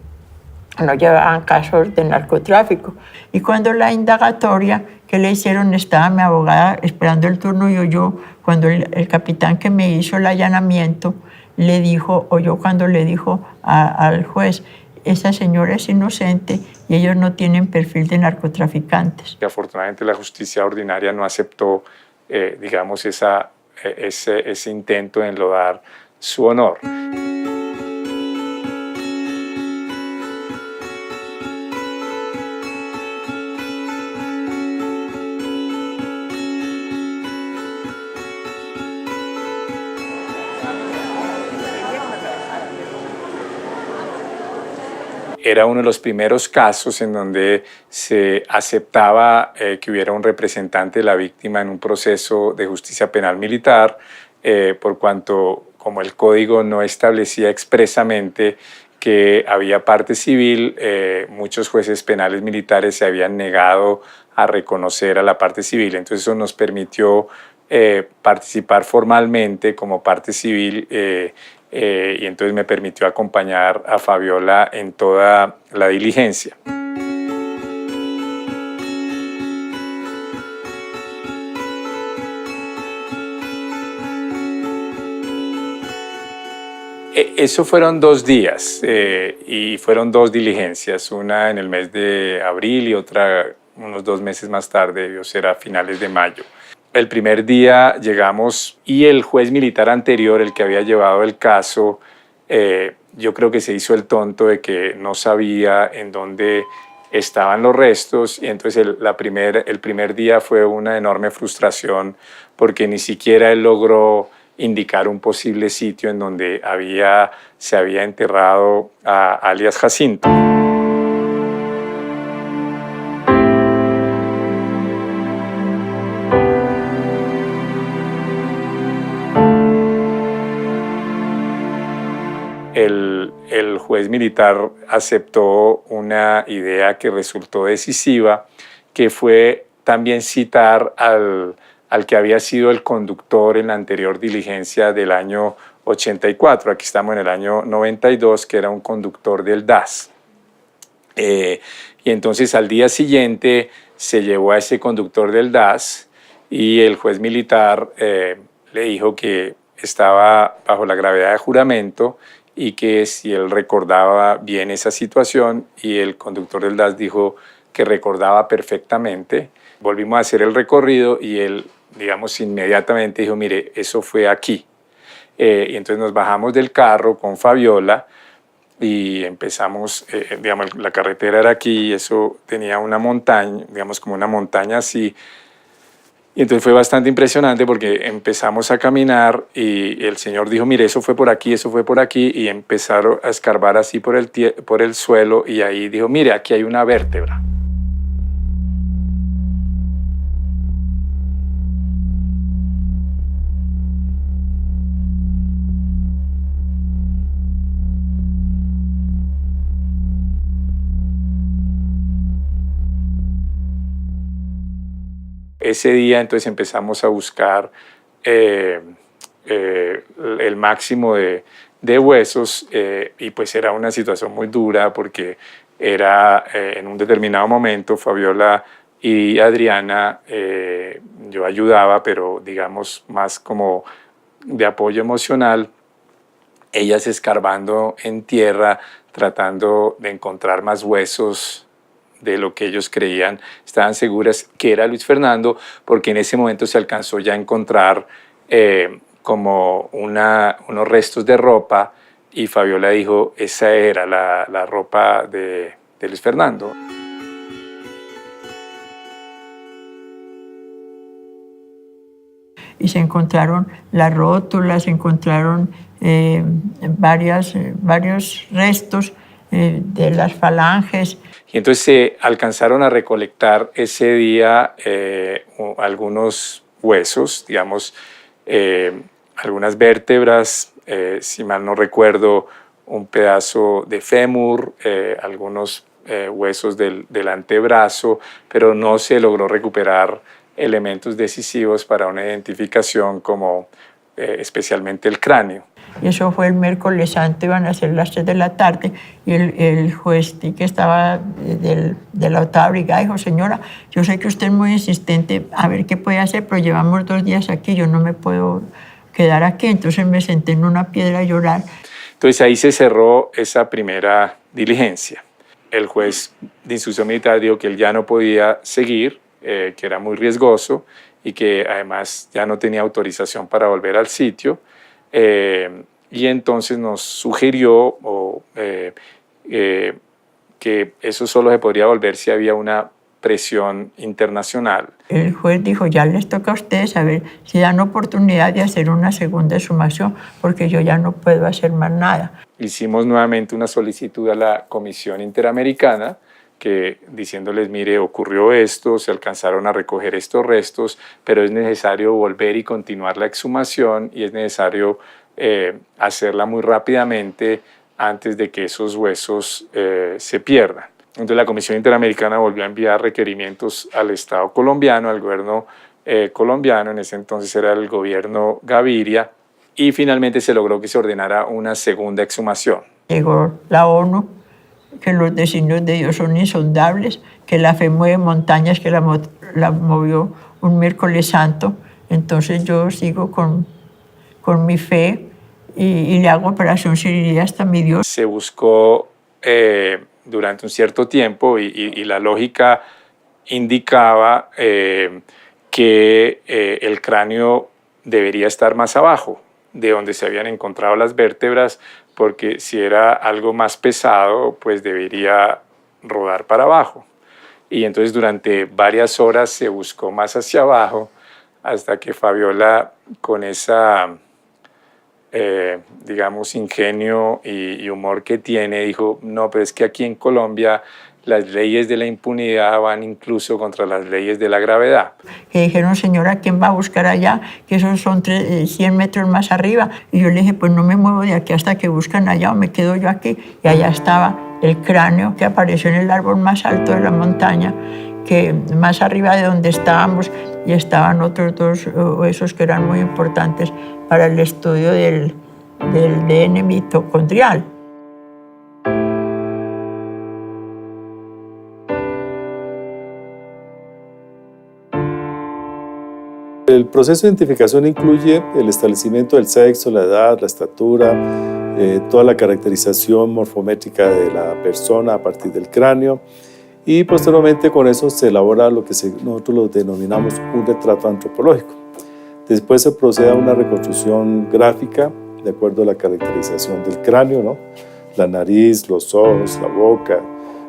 llevaban casos de narcotráfico. Y cuando la indagatoria que le hicieron, estaba mi abogada esperando el turno y oyó cuando el capitán que me hizo el allanamiento oyó cuando le dijo al juez, esa señora es inocente y ellos no tienen perfil de narcotraficantes. Y afortunadamente la justicia ordinaria no aceptó, digamos, ese intento de enlodar su honor. Era uno de los primeros casos en donde se aceptaba que hubiera un representante de la víctima en un proceso de justicia penal militar, por cuanto, como el código no establecía expresamente que había parte civil, muchos jueces penales militares se habían negado a reconocer a la parte civil. Entonces eso nos permitió participar formalmente como parte civil, y entonces me permitió acompañar a Fabiola en toda la diligencia. Eso fueron 2 días y fueron 2 diligencias, una en el mes de abril y otra unos 2 meses más tarde, debió ser a finales de mayo. El primer día llegamos y el juez militar anterior, el que había llevado el caso, yo creo que se hizo el tonto de que no sabía en dónde estaban los restos, y entonces el primer día fue una enorme frustración porque ni siquiera él logró indicar un posible sitio en donde se había enterrado a alias Jacinto. El juez militar aceptó una idea que resultó decisiva, que fue también citar al que había sido el conductor en la anterior diligencia del año 84. Aquí estamos en el año 92, que era un conductor del DAS. Y entonces al día siguiente se llevó a ese conductor del DAS y el juez militar le dijo que estaba bajo la gravedad de juramento y que si él recordaba bien esa situación, y el conductor del DAS dijo que recordaba perfectamente. Volvimos a hacer el recorrido y él, digamos, inmediatamente dijo, mire, eso fue aquí. Y entonces nos bajamos del carro con Fabiola y empezamos, digamos, la carretera era aquí y eso tenía una montaña, digamos, como una montaña así. Y entonces fue bastante impresionante porque empezamos a caminar y el señor dijo, mire, eso fue por aquí, y empezaron a escarbar así por el suelo, y ahí dijo, mire, aquí hay una vértebra. Ese día entonces empezamos a buscar el máximo de huesos y pues era una situación muy dura porque era en un determinado momento Fabiola y Adriana, yo ayudaba, pero digamos más como de apoyo emocional, ellas escarbando en tierra, tratando de encontrar más huesos de lo que ellos creían, estaban seguras que era Luis Fernando, porque en ese momento se alcanzó ya a encontrar como unos restos de ropa y Fabiola dijo, esa era la ropa de Luis Fernando. Y se encontraron las rótulas, se encontraron varios restos de las falanges. Y entonces se alcanzaron a recolectar ese día algunos huesos, digamos, algunas vértebras, si mal no recuerdo, un pedazo de fémur, algunos huesos del antebrazo, pero no se logró recuperar elementos decisivos para una identificación como especialmente el cráneo. Y eso fue el miércoles santo, iban a ser las 3 de la tarde, y el juez que estaba de la octava brigada dijo, señora, yo sé que usted es muy insistente, a ver qué puede hacer, pero llevamos 2 días aquí, yo no me puedo quedar aquí. Entonces me senté en una piedra a llorar. Entonces ahí se cerró esa primera diligencia. El juez de instrucción militar dijo que él ya no podía seguir, que era muy riesgoso y que además ya no tenía autorización para volver al sitio. Y entonces nos sugirió que eso solo se podría volver si había una presión internacional. El juez dijo, ya les toca a ustedes a ver si dan oportunidad de hacer una segunda exhumación, porque yo ya no puedo hacer más nada. Hicimos nuevamente una solicitud a la Comisión Interamericana, que diciéndoles, mire, ocurrió esto, se alcanzaron a recoger estos restos, pero es necesario volver y continuar la exhumación y es necesario hacerla muy rápidamente antes de que esos huesos se pierdan. Entonces la Comisión Interamericana volvió a enviar requerimientos al Estado colombiano, al gobierno colombiano, en ese entonces era el gobierno Gaviria, y finalmente se logró que se ordenara una segunda exhumación. Llegó la ONU, que los designios de Dios son insondables, que la fe mueve montañas, que la movió un miércoles santo. Entonces yo sigo con mi fe y le hago operación cirugía hasta mi Dios. Se buscó durante un cierto tiempo y la lógica indicaba que el cráneo debería estar más abajo de donde se habían encontrado las vértebras, porque si era algo más pesado, pues debería rodar para abajo. Y entonces durante varias horas se buscó más hacia abajo, hasta que Fabiola, con esa, digamos, ingenio y humor que tiene, dijo, no, pero es que aquí en Colombia las leyes de la impunidad van incluso contra las leyes de la gravedad. Que dijeron, señora, ¿quién va a buscar allá? Que esos son 100 metros más arriba. Y yo le dije, pues no me muevo de aquí hasta que buscan allá o me quedo yo aquí. Y allá estaba el cráneo que apareció en el árbol más alto de la montaña, que más arriba de donde estábamos, y estaban otros 2 huesos que eran muy importantes para el estudio del ADN mitocondrial. El proceso de identificación incluye el establecimiento del sexo, la edad, la estatura, toda la caracterización morfométrica de la persona a partir del cráneo, y posteriormente con eso se elabora lo que nosotros lo denominamos un retrato antropológico. Después se procede a una reconstrucción gráfica de acuerdo a la caracterización del cráneo, ¿no? La nariz, los ojos, la boca,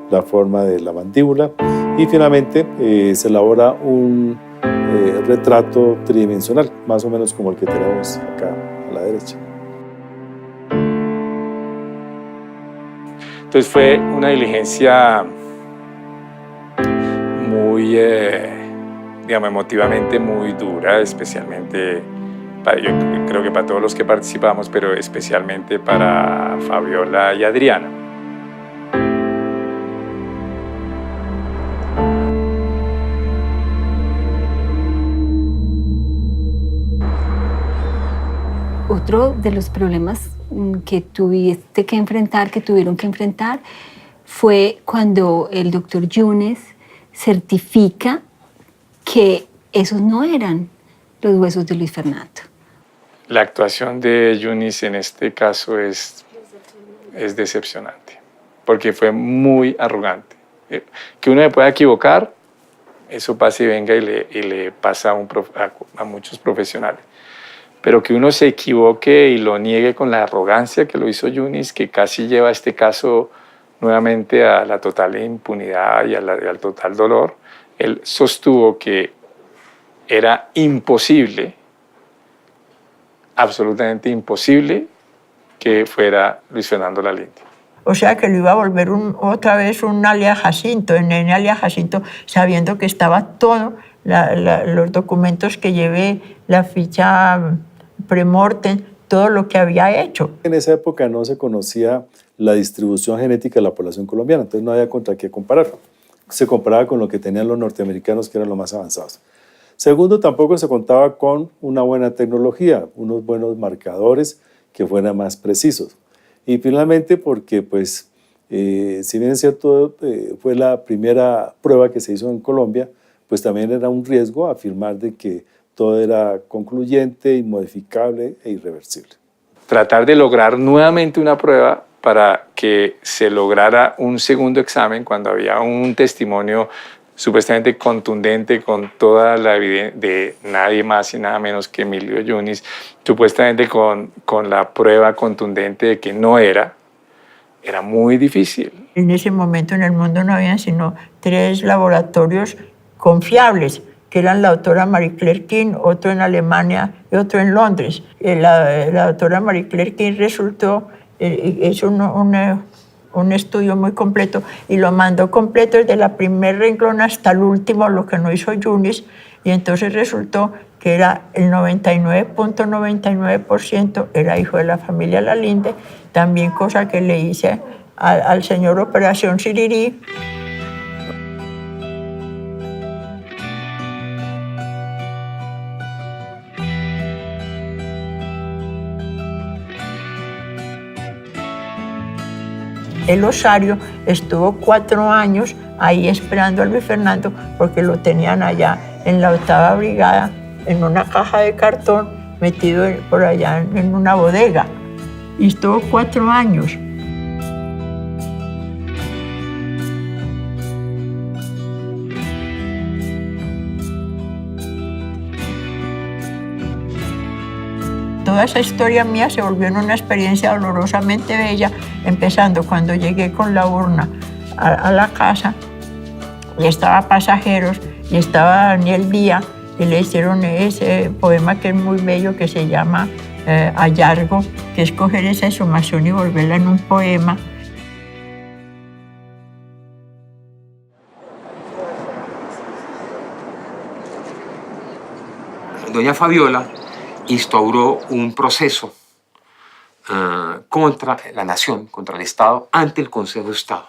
la forma de la mandíbula, y finalmente se elabora un retrato tridimensional, más o menos como el que tenemos acá a la derecha. Entonces fue una diligencia muy, digamos, emotivamente muy dura, especialmente, yo creo que para todos los que participamos, pero especialmente para Fabiola y Adriana. Otro de los problemas que tuvieron que enfrentar, fue cuando el doctor Yunes certifica que esos no eran los huesos de Luis Fernando. La actuación de Yunis en este caso es decepcionante, porque fue muy arrogante. Que uno se pueda equivocar, eso pasa y venga y le pasa a muchos profesionales. Pero que uno se equivoque y lo niegue con la arrogancia que lo hizo Yunis, que casi lleva este caso nuevamente a la total impunidad y al total dolor. Él sostuvo que era imposible, absolutamente imposible, que fuera Luis Fernando Lalinde. O sea que lo iba a volver otra vez un alias Jacinto, en alias Jacinto, sabiendo que estaba todo, los documentos que llevé, la ficha premortem, todo lo que había hecho. En esa época no se conocía la distribución genética de la población colombiana, entonces no había contra qué comparar. Se comparaba con lo que tenían los norteamericanos, que eran los más avanzados. Segundo, tampoco se contaba con una buena tecnología, unos buenos marcadores que fueran más precisos. Y finalmente porque, pues, si bien es cierto, fue la primera prueba que se hizo en Colombia, pues también era un riesgo afirmar de que todo era concluyente, inmodificable e irreversible. Tratar de lograr nuevamente una prueba para que se lograra un segundo examen cuando había un testimonio supuestamente contundente con toda la evidencia de nadie más y nada menos que Emilio Yunis, supuestamente con la prueba contundente de que no era muy difícil. En ese momento en el mundo no habían sino 3 laboratorios confiables, que eran la doctora Marie Claire King, otro en Alemania y otro en Londres. La doctora Marie Claire King resultó, hizo un estudio muy completo y lo mandó completo desde la primer renglón hasta el último, lo que no hizo Yunis, y entonces resultó que era el 99.99% era hijo de la familia Lalinde, también cosa que le hice al señor Operación Sirirí. El Osario estuvo 4 años ahí esperando a Luis Fernando porque lo tenían allá en la 8ª Brigada, en una caja de cartón, metido por allá en una bodega. Y estuvo 4 años. Toda esa historia mía se volvió en una experiencia dolorosamente bella, empezando cuando llegué con la urna a la casa y estaba Pasajeros y estaba Daniel Díaz y le hicieron ese poema que es muy bello que se llama Hallargo, que es coger esa exhumación y volverla en un poema. Doña Fabiola instauró un proceso contra la nación, contra el Estado, ante el Consejo de Estado,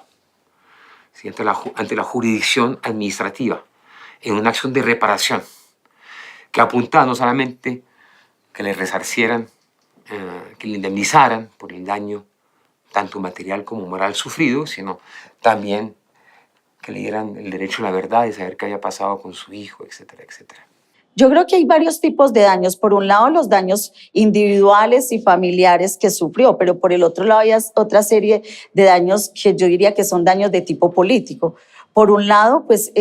¿sí? ante la jurisdicción administrativa, en una acción de reparación que apuntaba no solamente que le resarcieran, que le indemnizaran por el daño tanto material como moral sufrido, sino también que le dieran el derecho a la verdad de saber qué había pasado con su hijo, etcétera, etcétera. Yo creo que hay varios tipos de daños. Por un lado, los daños individuales y familiares que sufrió, pero por el otro lado hay otra serie de daños que yo diría que son daños de tipo político. Por un lado, pues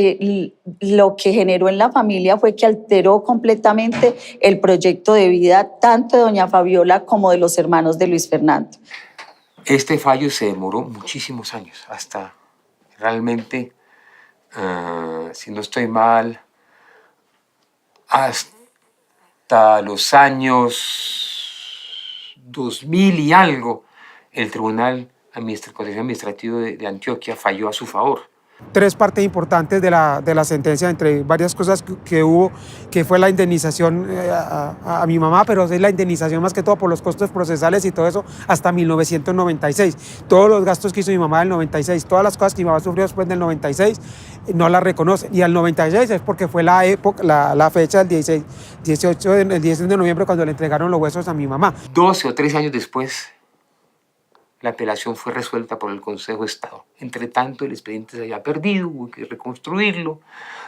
lo que generó en la familia fue que alteró completamente el proyecto de vida tanto de doña Fabiola como de los hermanos de Luis Fernando. Este fallo se demoró muchísimos años, hasta realmente, si no estoy mal, hasta los años 2000 y algo, el Tribunal Administrativo de Antioquia falló a su favor. Tres partes importantes de la sentencia, entre varias cosas que hubo, que fue la indemnización a mi mamá, pero es la indemnización más que todo por los costos procesales y todo eso hasta 1996. Todos los gastos que hizo mi mamá del 96, todas las cosas que mi mamá sufrió después del 96, no las reconocen. Y al 96 es porque fue la época, la fecha del el 16 de noviembre cuando le entregaron los huesos a mi mamá. 12 o 13 años después, la apelación fue resuelta por el Consejo de Estado. Entre tanto, el expediente se había perdido, hubo que reconstruirlo. O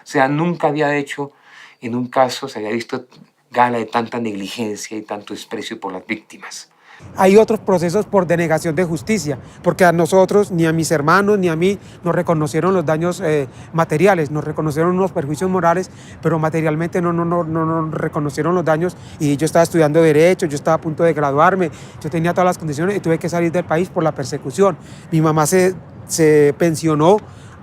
sea, nunca había hecho, en un caso, se había visto gala de tanta negligencia y tanto desprecio por las víctimas. Hay otros procesos por denegación de justicia, porque a nosotros, ni a mis hermanos, ni a mí, nos reconocieron los daños materiales, nos reconocieron unos perjuicios morales, pero materialmente no nos reconocieron los daños. Y yo estaba estudiando Derecho, yo estaba a punto de graduarme, yo tenía todas las condiciones y tuve que salir del país por la persecución. Mi mamá se pensionó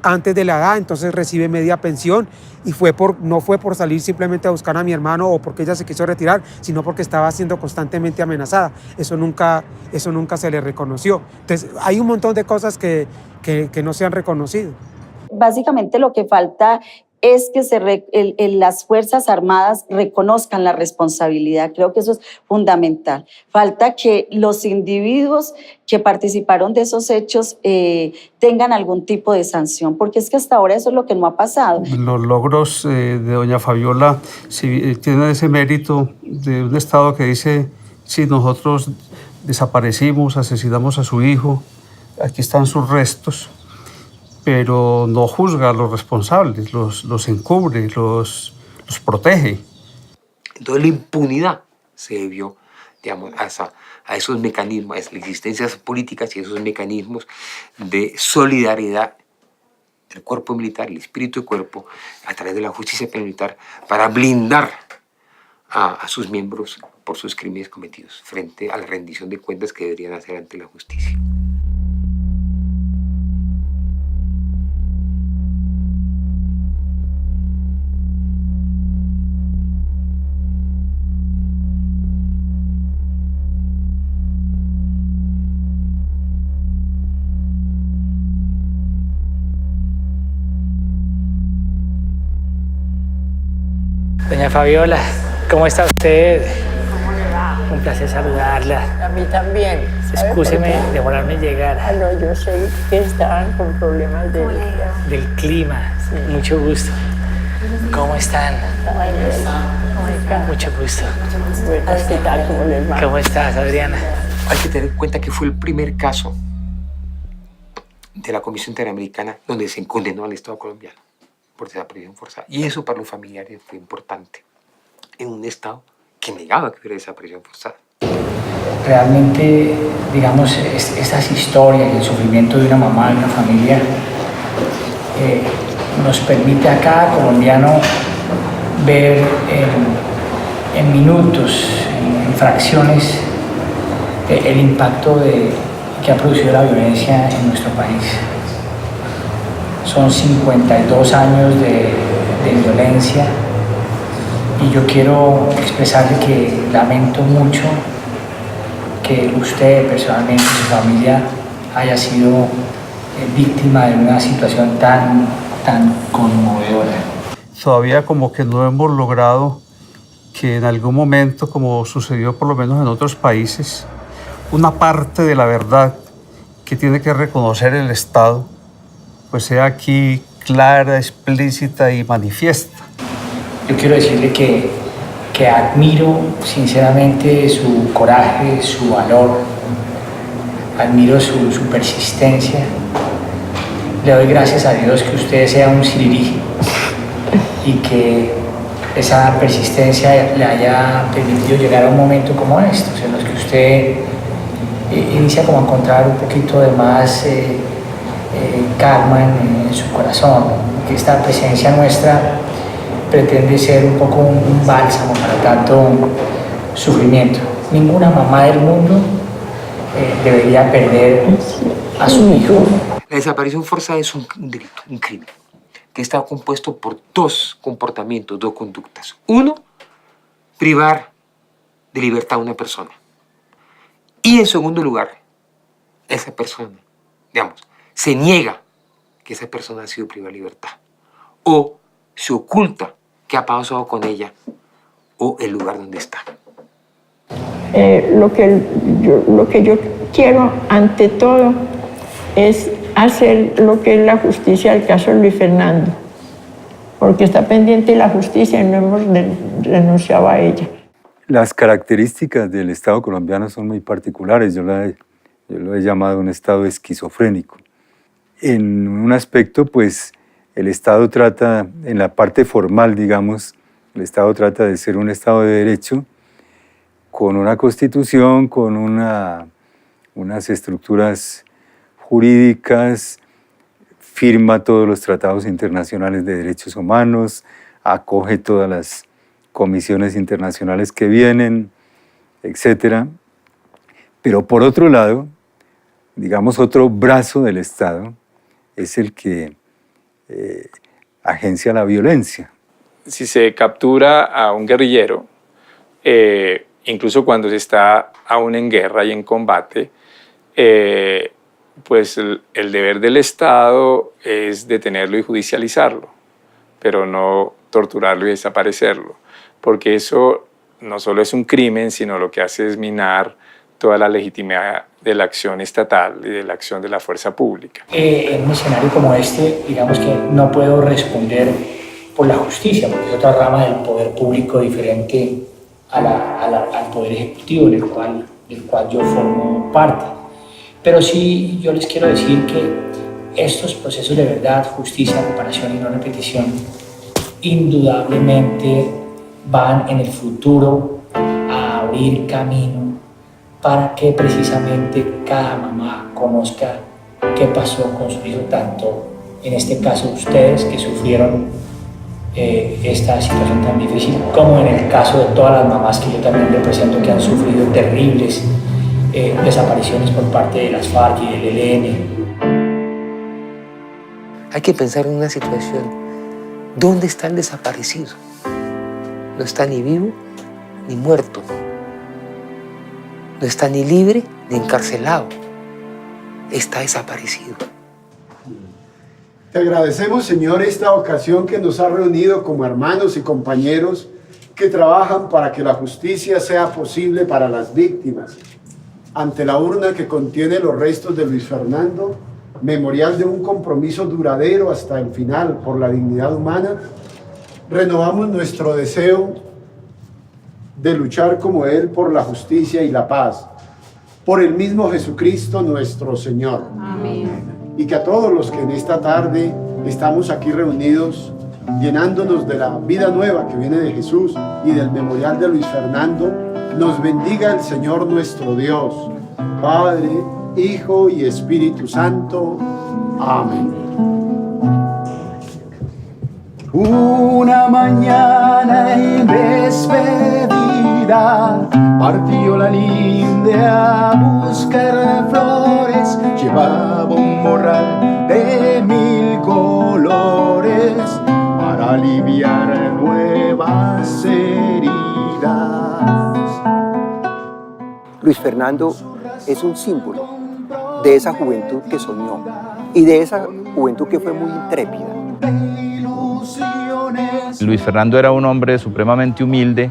antes de la edad, entonces recibe media pensión y no fue por salir simplemente a buscar a mi hermano o porque ella se quiso retirar, sino porque estaba siendo constantemente amenazada. Eso nunca se le reconoció. Entonces hay un montón de cosas que no se han reconocido. Básicamente lo que falta es que las Fuerzas Armadas reconozcan la responsabilidad. Creo que eso es fundamental. Falta que los individuos que participaron de esos hechos tengan algún tipo de sanción, porque es que hasta ahora eso es lo que no ha pasado. Los logros de doña Fabiola tienen ese mérito de un Estado que dice, sí, nosotros desaparecimos, asesinamos a su hijo, aquí están sus restos, pero no juzga a los responsables, los encubre, los protege. Entonces la impunidad se debió, digamos, a esos mecanismos, a la existencia de esas políticas y esos mecanismos de solidaridad del cuerpo militar, el espíritu de cuerpo, a través de la justicia penal militar, para blindar a sus miembros por sus crímenes cometidos frente a la rendición de cuentas que deberían hacer ante la justicia. Doña Fabiola, ¿cómo está usted? Un placer saludarla. A mí también. Excúseme demorarme en llegar. Ah, no, yo sé que estaban con problemas del clima. Sí. Mucho gusto. ¿Cómo están? Mucho gusto. ¿Qué tal? ¿Cómo les va? ¿Cómo estás, Adriana? Hay que tener en cuenta que fue el primer caso de la Comisión Interamericana donde se condenó al Estado colombiano por desaparición forzada. Y eso para los familiares fue importante en un Estado que negaba que hubiera desaparición forzada. Realmente, digamos, estas historias, el sufrimiento de una mamá, de una familia, nos permite a cada colombiano ver en minutos, en fracciones, el impacto que ha producido la violencia en nuestro país. Son 52 años de violencia y yo quiero expresarle que lamento mucho que usted personalmente y su familia haya sido víctima de una situación tan conmovedora. Todavía como que no hemos logrado que en algún momento, como sucedió por lo menos en otros países, una parte de la verdad que tiene que reconocer el Estado, pues sea aquí clara, explícita y manifiesta. Yo quiero decirle que admiro sinceramente su coraje, su valor, admiro su persistencia. Le doy gracias a Dios que usted sea un sirirí y que esa persistencia le haya permitido llegar a un momento como estos, en los que usted inicia como a encontrar un poquito de más calma en su corazón, que esta presencia nuestra pretende ser un poco un bálsamo para tanto sufrimiento. Ninguna mamá del mundo debería perder a su hijo. La desaparición forzada es un delito, un crimen, que está compuesto por dos comportamientos, dos conductas. Uno, privar de libertad a una persona. Y en segundo lugar, esa persona, digamos, se niega que que esa persona ha sido privada de libertad. O se oculta qué ha pasado con ella o el lugar donde está. Lo que yo quiero ante todo es hacer lo que es la justicia del caso de Luis Fernando, porque está pendiente la justicia y no hemos renunciado a ella. Las características del Estado colombiano son muy particulares. Yo lo he llamado un Estado esquizofrénico. En un aspecto, pues, el Estado trata, en la parte formal, digamos, el Estado trata de ser un Estado de derecho, con una constitución, con unas estructuras jurídicas, firma todos los tratados internacionales de derechos humanos, acoge todas las comisiones internacionales que vienen, etc. Pero por otro lado, digamos, otro brazo del Estado es el que agencia la violencia. Si se captura a un guerrillero, incluso cuando se está aún en guerra y en combate, pues el deber del Estado es detenerlo y judicializarlo, pero no torturarlo y desaparecerlo, porque eso no solo es un crimen, sino lo que hace es minar toda la legitimidad de la acción estatal y de la acción de la fuerza pública. En un escenario como este, digamos que no puedo responder por la justicia, porque es otra rama del poder público diferente al poder ejecutivo, del cual yo formo parte. Pero sí, yo les quiero decir que estos procesos de verdad, justicia, reparación y no repetición, indudablemente van en el futuro a abrir camino para que precisamente cada mamá conozca qué pasó con su hijo, tanto en este caso ustedes que sufrieron esta situación tan difícil, como en el caso de todas las mamás que yo también represento que han sufrido terribles desapariciones por parte de las FARC y del ELN. Hay que pensar en una situación. ¿Dónde está el desaparecido? No está ni vivo ni muerto. No está ni libre ni encarcelado. Está desaparecido. Te agradecemos, Señor, esta ocasión que nos ha reunido como hermanos y compañeros que trabajan para que la justicia sea posible para las víctimas. Ante la urna que contiene los restos de Luis Fernando, memorial de un compromiso duradero hasta el final por la dignidad humana, renovamos nuestro deseo de luchar como Él por la justicia y la paz, por el mismo Jesucristo nuestro Señor. Amén. Y que a todos los que en esta tarde estamos aquí reunidos, llenándonos de la vida nueva que viene de Jesús y del memorial de Luis Fernando, nos bendiga el Señor nuestro Dios, Padre, Hijo y Espíritu Santo. Amén. Una mañana en despedida partió la linde a buscar flores, llevaba un morral de 1000 colores para aliviar nuevas heridas. Luis Fernando es un símbolo de esa juventud que soñó y de esa juventud que fue muy intrépida. Luis Fernando era un hombre supremamente humilde,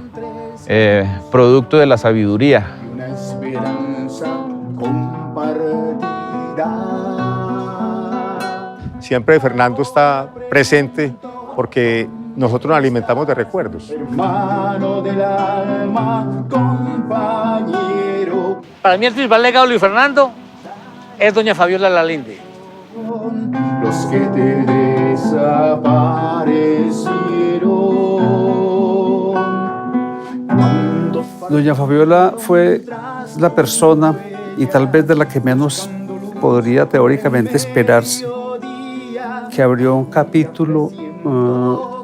producto de la sabiduría. Una esperanza compartida. Siempre Fernando está presente porque nosotros nos alimentamos de recuerdos. Hermano del alma, compañero. Para mí el principal legado de Luis Fernando es doña Fabiola Lalinde. Los que te desaparecieron. Doña Fabiola fue la persona y tal vez de la que menos podría teóricamente esperarse, que abrió un capítulo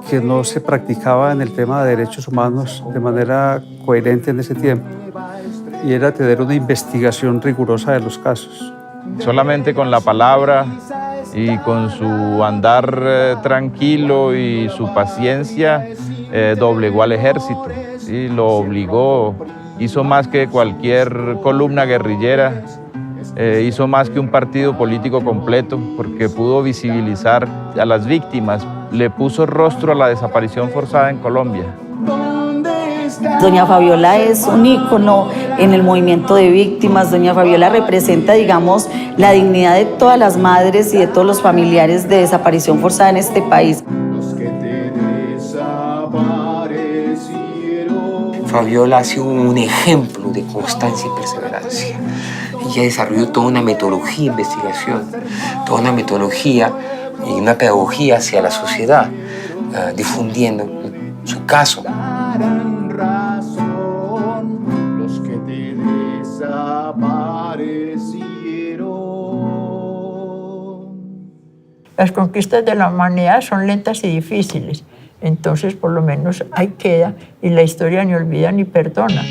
que no se practicaba en el tema de derechos humanos de manera coherente en ese tiempo, y era tener una investigación rigurosa de los casos. Solamente con la palabra y con su andar tranquilo y su paciencia doblegó al ejército, ¿sí? Lo obligó, hizo más que cualquier columna guerrillera Hizo más que un partido político completo porque pudo visibilizar a las víctimas, le puso rostro a la desaparición forzada en Colombia. Doña Fabiola es un ícono en el movimiento de víctimas. Doña Fabiola representa, digamos, la dignidad de todas las madres y de todos los familiares de desaparición forzada en este país. Fabiola ha sido un ejemplo de constancia y perseverancia. Ella desarrolló toda una metodología de investigación, toda una metodología y una pedagogía hacia la sociedad, difundiendo su caso. Los que te desaparecieron. Las conquistas de la humanidad son lentas y difíciles, entonces por lo menos ahí queda y la historia ni olvida ni perdona.